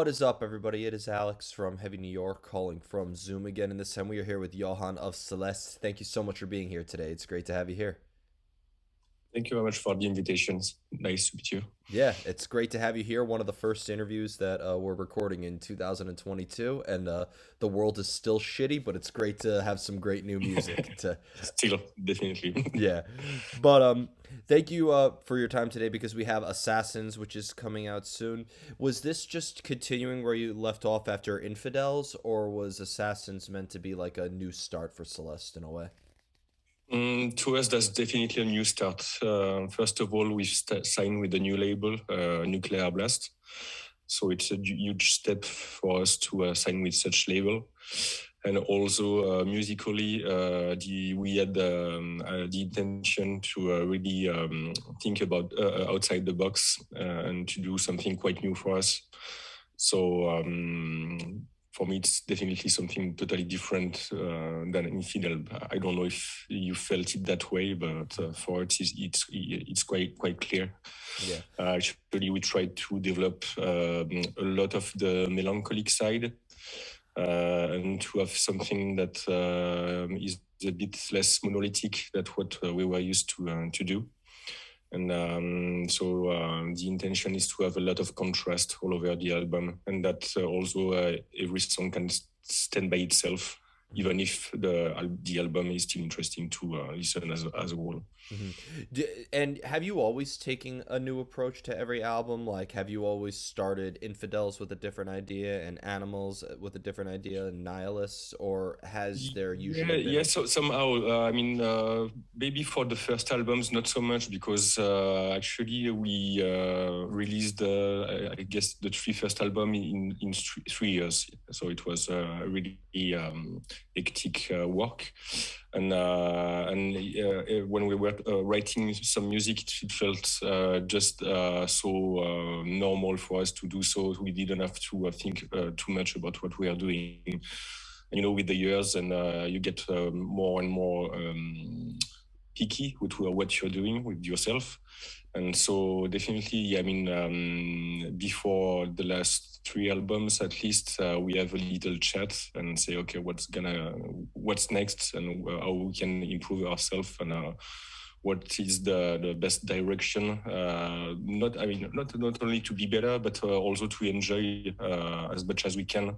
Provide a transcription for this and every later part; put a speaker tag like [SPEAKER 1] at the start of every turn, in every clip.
[SPEAKER 1] What is up, everybody? It is Alex from Heavy New York calling from Zoom again, and this time we are here with Johan of Celeste. Thank you so much for being here today. It's great to have you here.
[SPEAKER 2] Thank you very much for the invitations. Nice to meet you.
[SPEAKER 1] Yeah, it's great to have you here. One of the first interviews that we're recording in 2022, and the world is still shitty, but it's great to have some great new music to
[SPEAKER 2] Still, definitely.
[SPEAKER 1] yeah. But thank you for your time today because we have Assassins, which is coming out soon. Was this just continuing where you left off after Infidels, or was Assassins meant to be like a new start for Celeste in a way?
[SPEAKER 2] To us, that's definitely a new start. First of all, we've signed with a new label, Nuclear Blast. So it's a huge step for us to sign with such label. And also musically, we had the intention to really think about outside the box and to do something quite new for us. So for me, it's definitely something totally different than Infidel. I don't know if you felt it that way, but for it, it's quite clear.
[SPEAKER 1] Yeah.
[SPEAKER 2] Actually, we tried to develop a lot of the melancholic side and to have something that is a bit less monolithic than what we were used to do. And so the intention is to have a lot of contrast all over the album, and that also every song can stand by itself, even if the album is still interesting to listen as a whole.
[SPEAKER 1] And have you always taken a new approach to every album? Like, have you always started Infidels with a different idea and Animals with a different idea and Nihilists, or has there usually been?
[SPEAKER 2] Yeah. So somehow, maybe for the first albums, not so much because actually we released, I guess, the three first album in 3 years. So it was really hectic work. And when we were writing some music, it felt just so normal for us to do so. We didn't have to think too much about what we are doing. With the years, and you get more and more picky with what you're doing with yourself. And so definitely, before the last three albums, at least, we have a little chat and say, okay, what's next, and how we can improve ourselves, and what is the best direction. Not only to be better, but also to enjoy as much as we can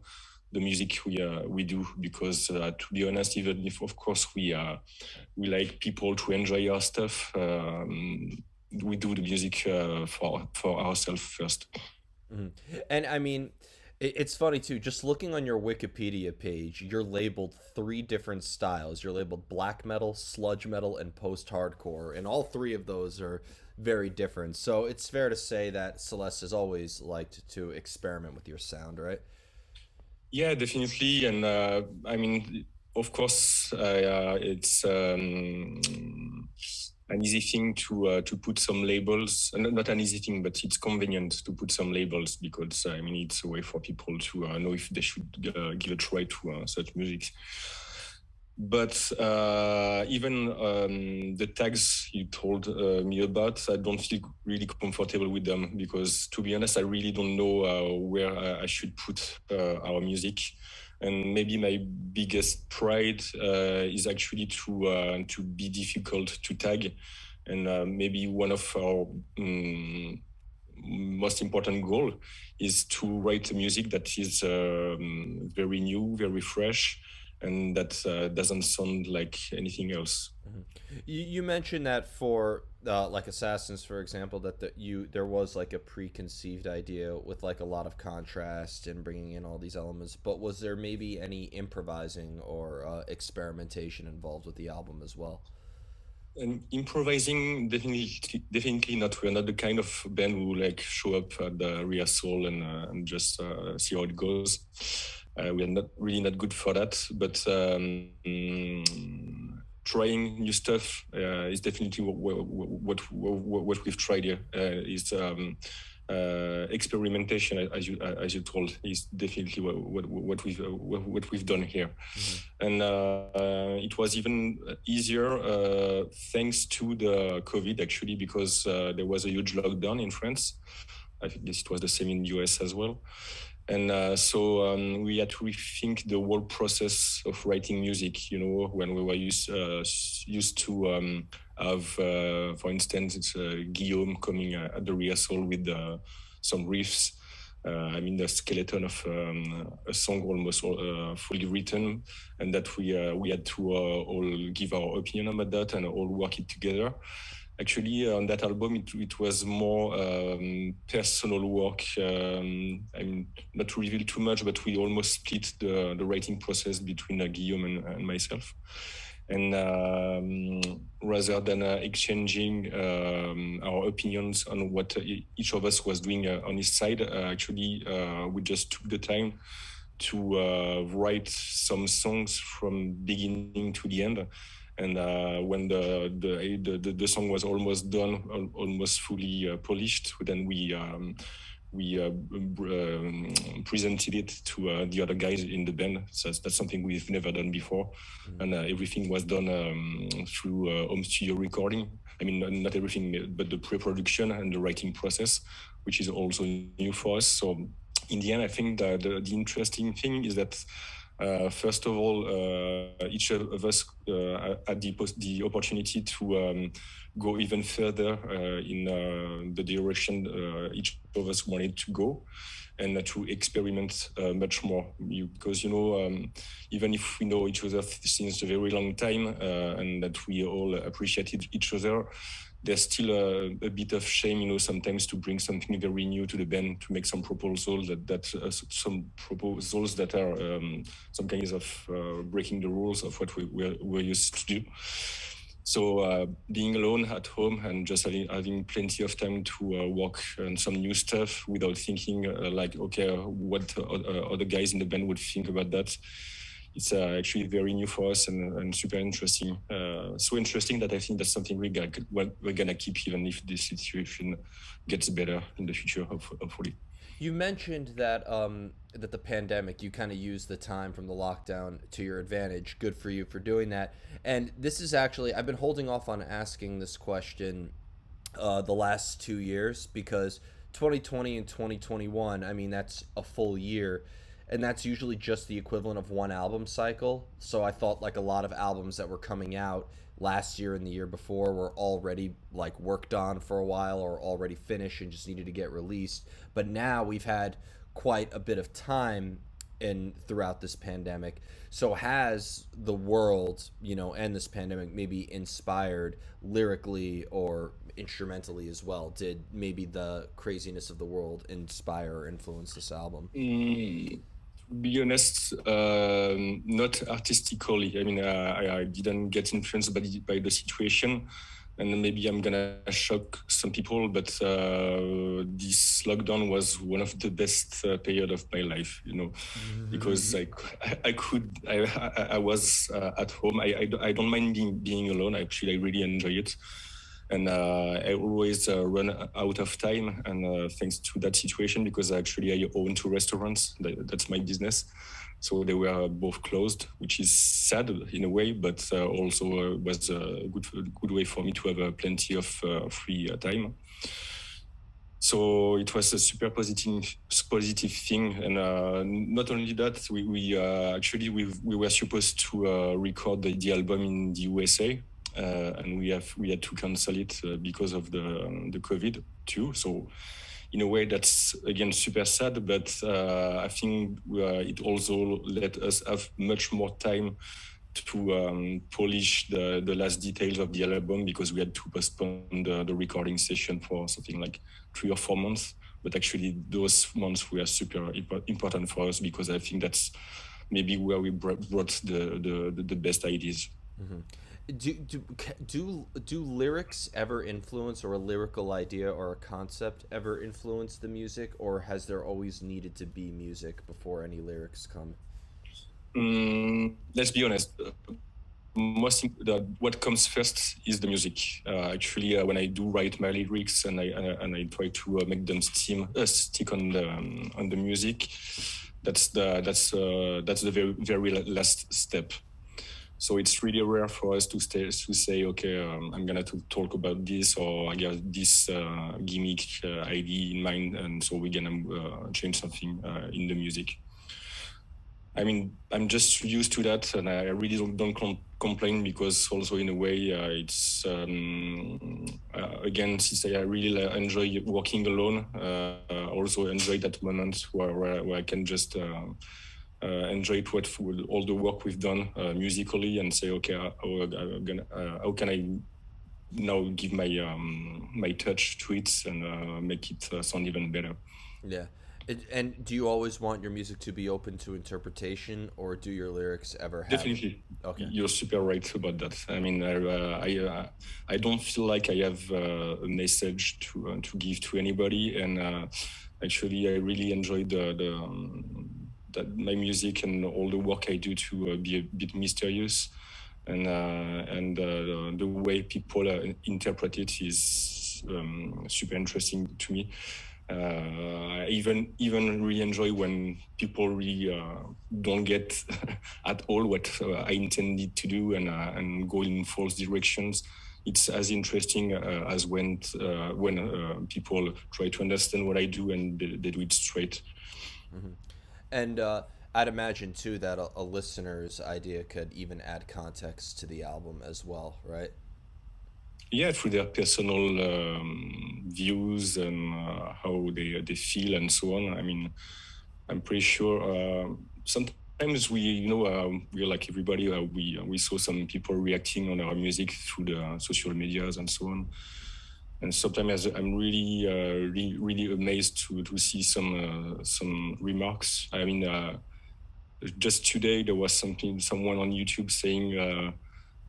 [SPEAKER 2] the music we do, because to be honest, even if of course we like people to enjoy our stuff, we do the music for ourselves first.
[SPEAKER 1] And I mean, it's funny too. Just looking on your Wikipedia page, you're labeled three different styles. You're labeled black metal, sludge metal, and post-hardcore, and all three of those are very different. So it's fair to say that Celeste has always liked to experiment with your sound, right?
[SPEAKER 2] Yeah, definitely. And of course, it's an easy thing to put some labels. Not an easy thing, but it's convenient to put some labels, because it's a way for people to know if they should give a try to such music. But even the tags you told me about, I don't feel really comfortable with them, because to be honest, I really don't know where I should put our music. And maybe my biggest pride is actually to be difficult to tag. And maybe one of our most important goal is to write music that is very new, very fresh, and that doesn't sound like anything else.
[SPEAKER 1] You mentioned that for like Assassins, for example, that there was like a preconceived idea with like a lot of contrast and bringing in all these elements. But was there maybe any improvising or experimentation involved with the album as well?
[SPEAKER 2] And improvising, definitely not. We're not the kind of band who like show up at the rehearsal and just see how it goes. We are not good for that. But trying new stuff is definitely what we've tried here. Is experimentation, as you told, is definitely what we've done here. And it was even easier thanks to the COVID, actually, because there was a huge lockdown in France. I think this was the same in the US as well. And we had to rethink the whole process of writing music. You know, when we were used to have, for instance, it's Guillaume coming at the rehearsal with some riffs. The skeleton of a song almost fully written, and that we had to all give our opinion about that and all work it together. Actually, on that album, it was more personal work. Not to reveal too much, but we almost split the writing process between Guillaume and myself. And rather than exchanging our opinions on what each of us was doing on his side, we just took the time to write some songs from beginning to the end. And when the song was almost done, almost fully polished, then we presented it to the other guys in the band. So that's something we've never done before. And everything was done through home studio recording. I mean, not everything, but the pre-production and the writing process, which is also new for us. So in the end, I think that the interesting thing is that first of all, each of us had the opportunity to go even further in the direction each of us wanted to go, and to experiment much more. Because, even if we know each other since a very long time and that we all appreciated each other, there's still a bit of shame, sometimes to bring something very new to the band, to make some proposals some proposals that are some kinds of breaking the rules of what we're used to do. So being alone at home and just having plenty of time to work on some new stuff without thinking what other guys in the band would think about that. It's actually very new for us and super interesting. So interesting that I think that's something we're gonna keep, even if the situation gets better in the future, hopefully.
[SPEAKER 1] You mentioned that that the pandemic, you kind of used the time from the lockdown to your advantage. Good for you for doing that. And this is actually, I've been holding off on asking this question the last 2 years, because 2020 and 2021, I mean, that's a full year. And that's usually just the equivalent of one album cycle. So I thought like a lot of albums that were coming out last year and the year before were already like worked on for a while or already finished and just needed to get released. But now we've had quite a bit of time in throughout this pandemic. So has the world, and this pandemic maybe inspired lyrically or instrumentally as well? Did maybe the craziness of the world inspire or influence this album?
[SPEAKER 2] To be honest, not artistically. I mean, I didn't get influenced by the situation, and maybe I'm gonna shock some people, but this lockdown was one of the best period of my life. Because I was at home. I don't mind being alone. Actually, I really enjoy it. And I always run out of time, and thanks to that situation, because actually I own two restaurants. That's my business. So they were both closed, which is sad in a way, but also was a good way for me to have plenty of free time. So it was a super positive thing, and not only that, we were supposed to record the album in the USA, and we had to cancel it because of the COVID too. So in a way, that's again super sad, but I think it also let us have much more time to polish the last details of the album, because we had to postpone the recording session for something like 3 or 4 months. But actually, those months were super important for us, because I think that's maybe where we brought the best ideas.
[SPEAKER 1] Mm-hmm. Do lyrics ever influence, or a lyrical idea or a concept ever influence the music, or has there always needed to be music before any lyrics come?
[SPEAKER 2] Let's be honest. What comes first is the music. Actually, when I do write my lyrics and I try to make them stick on the music, that's the very very last step. So it's really rare for us to say, okay, I'm gonna talk about this, or I got this gimmick idea in mind, and so we're gonna change something in the music. I mean, I'm just used to that, and I really don't complain, because also in a way, it's again, since I really enjoy working alone, also enjoy that moment where I can just enjoy all the work we've done musically, and say, okay, how can I now give my touch to it, and make it sound even better.
[SPEAKER 1] Yeah. And do you always want your music to be open to interpretation, or do your lyrics ever have?
[SPEAKER 2] Definitely,
[SPEAKER 1] Okay.
[SPEAKER 2] you're super right about that. I mean, I don't feel like I have a message to give to anybody, and actually, I really enjoy that my music and all the work I do to be a bit mysterious, and the way people interpret it is super interesting to me. I even really enjoy when people really don't get at all what I intended to do, and go in false directions. It's as interesting as when people try to understand what I do, and they do it straight.
[SPEAKER 1] Hmm. And I'd imagine too that a listener's idea could even add context to the album as well, right?
[SPEAKER 2] Yeah, through their personal views, and how they feel, and so on. I mean, I'm pretty sure sometimes we're like everybody. We saw some people reacting on our music through the social medias and so on. And sometimes I'm really amazed to see some remarks. I mean, just today there was someone on YouTube saying,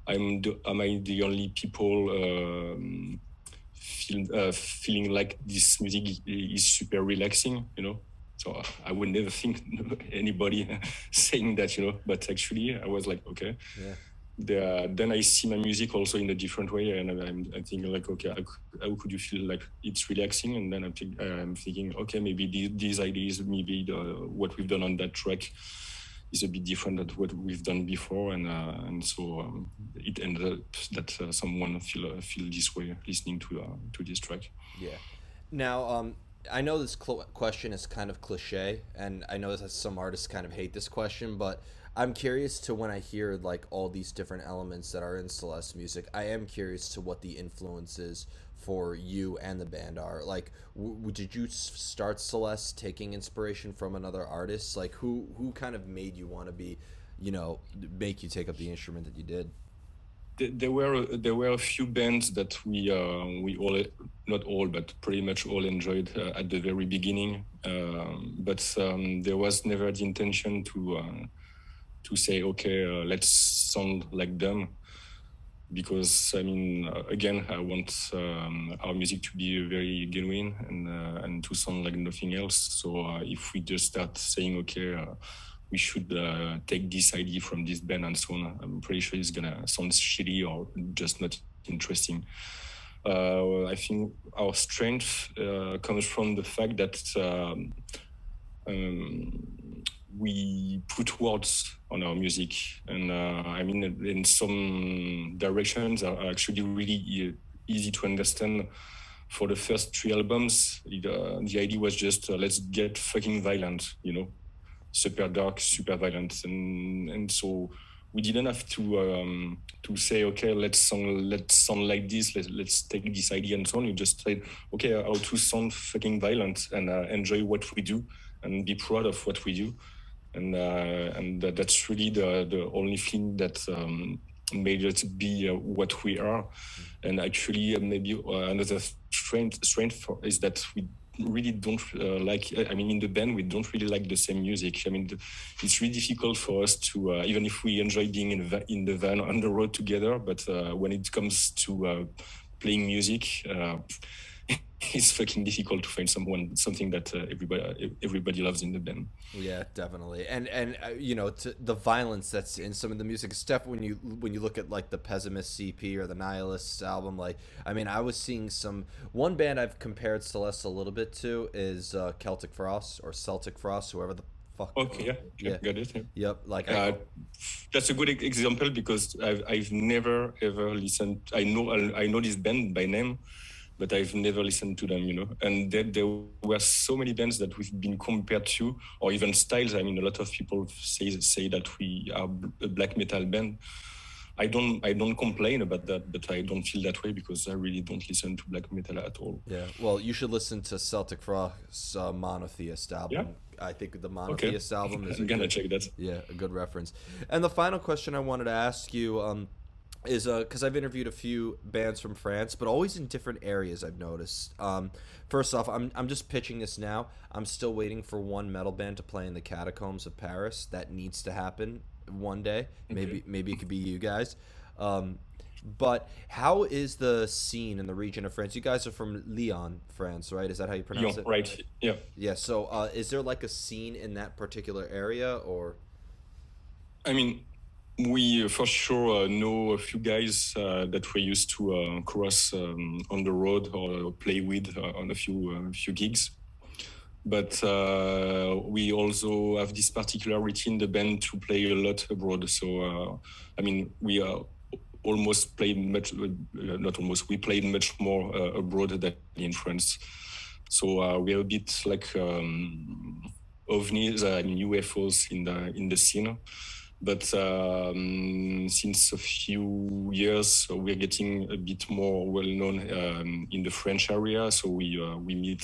[SPEAKER 2] am I the only people feeling like this music is super relaxing, you know? So I would never think anybody saying that, you know. But actually, I was like, okay.
[SPEAKER 1] Yeah.
[SPEAKER 2] Then I see my music also in a different way, and I'm thinking like, okay, how could you feel like it's relaxing? And then I'm thinking, okay, maybe these ideas, maybe what we've done on that track is a bit different than what we've done before, and so it ended up that someone feel this way listening to this track.
[SPEAKER 1] Yeah. Now, I know this question is kind of cliche, and I know that some artists kind of hate this question, but I'm curious to when I hear like all these different elements that are in Celeste music. I am curious to what the influences for you and the band are. Like, did you start Celeste taking inspiration from another artist? Like, who kind of made you want to be, make you take up the instrument that you did?
[SPEAKER 2] There were a few bands that we all, not all, but pretty much all enjoyed at the very beginning, but there was never the intention to say, okay, let's sound like them, because I mean, again, I want our music to be very genuine, and to sound like nothing else. So if we just start saying, okay, we should take this idea from this band and so on, I'm pretty sure it's gonna sound shitty or just not interesting. I think our strength comes from the fact that we put words on our music, and I mean, in some directions are actually really easy to understand. For the first three albums, the idea was just let's get fucking violent, you know, super dark, super violent, and so we didn't have to say, okay, let's sound like this, let's take this idea and so on. You just said, okay, how to sound fucking violent, and enjoy what we do, and be proud of what we do, and that's really the only thing that made us be what we are. And actually, maybe another strength is that we really don't like. I mean, in the band, we don't really like the same music. I mean, it's really difficult for us to, even if we enjoy being in the van on the road together, but when it comes to playing music, it's fucking difficult to find something that everybody loves in the band.
[SPEAKER 1] Yeah, definitely. And the violence that's in some of the music stuff when you look at like the Pessimist CP or the Nihilists album. Like, I mean, I was seeing some one band I've compared Celeste a little bit to is Celtic Frost or Celtic Frost, whoever the Fuck.
[SPEAKER 2] Okay, yeah,
[SPEAKER 1] Yeah.
[SPEAKER 2] okay, got it. Yeah.
[SPEAKER 1] Yep. Like I.
[SPEAKER 2] Uh, that's a good example because I've never ever listened. I know this band by name, but I've never listened to them. You know, and there were so many bands that we've been compared to, or even styles. I mean, a lot of people say that we are a black metal band. I don't complain about that, but I don't feel that way because I really don't listen to black metal at all.
[SPEAKER 1] Yeah. Well, you should listen to Celtic Frost's Monotheist
[SPEAKER 2] Yeah.
[SPEAKER 1] album. I think the
[SPEAKER 2] Okay.
[SPEAKER 1] Monotheist album is a
[SPEAKER 2] I'm gonna
[SPEAKER 1] good,
[SPEAKER 2] check that.
[SPEAKER 1] yeah, a good reference. And the final question I wanted to ask you, is because I've interviewed a few bands from France, but always in different areas. I've noticed. First off, I'm just pitching this now. I'm still waiting for one metal band to play in the catacombs of Paris. That needs to happen one day.
[SPEAKER 2] Okay.
[SPEAKER 1] Maybe it could be you guys. Um, but how is the scene in the region of France? You guys are from Lyon, France, right? Is that how you pronounce
[SPEAKER 2] Lyon,
[SPEAKER 1] it?
[SPEAKER 2] right? Yeah.
[SPEAKER 1] Yeah. So, is there like a scene in that particular area, or?
[SPEAKER 2] I mean, we for sure know a few guys that we used to cross on the road or play with on a few gigs. But we also have this particularity in the band to play a lot abroad. So I mean, we almost played much, not almost, we played much more abroad than in France. So we're a bit like ovnis, I mean UFOs in the scene. But since a few years, we're getting a bit more well known in the French area. So we meet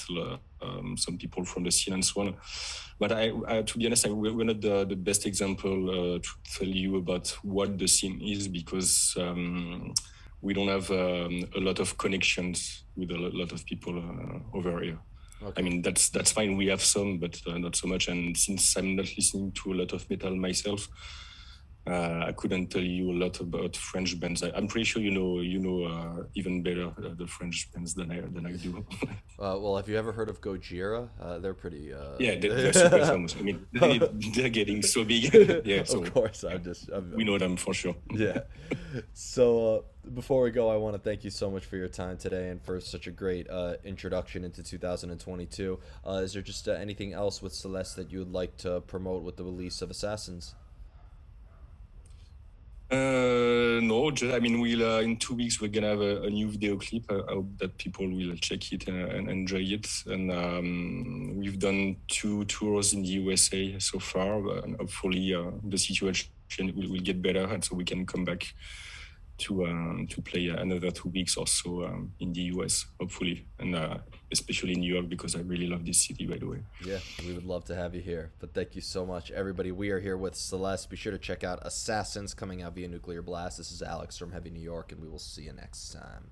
[SPEAKER 2] some people from the scene and so on. But to be honest, we're not the best example to tell you about what the scene is because we don't have a lot of connections with a lot of people over here.
[SPEAKER 1] Okay.
[SPEAKER 2] I mean, that's fine. We have some, but not so much. And since I'm not listening to a lot of metal myself, I couldn't tell you a lot about French bands. I'm pretty sure you know even better the French bands than I do.
[SPEAKER 1] Well, have you ever heard of Gojira? They're pretty.
[SPEAKER 2] Yeah, they're super famous. I mean, they're getting so big. Yeah, so
[SPEAKER 1] Of course,
[SPEAKER 2] we know them for sure.
[SPEAKER 1] yeah. So before we go, I want to thank you so much for your time today and for such a great introduction into 2022. Is there just anything else with Celeste that you would like to promote with the release of Assassins?
[SPEAKER 2] No, I mean, we'll in 2 weeks we're gonna have a new video clip. I hope that people will check it and enjoy it. And we've done 2 tours in the USA so far, and hopefully the situation will get better, and so we can come back to play another 2 weeks or so in the US, hopefully, and especially in New York because I really love this city, by the way.
[SPEAKER 1] Yeah, we would love to have you here. But thank you so much, everybody. We are here with Celeste. Be sure to check out Assassins coming out via Nuclear Blast. This is Alex from Heavy New York, and we will see you next time.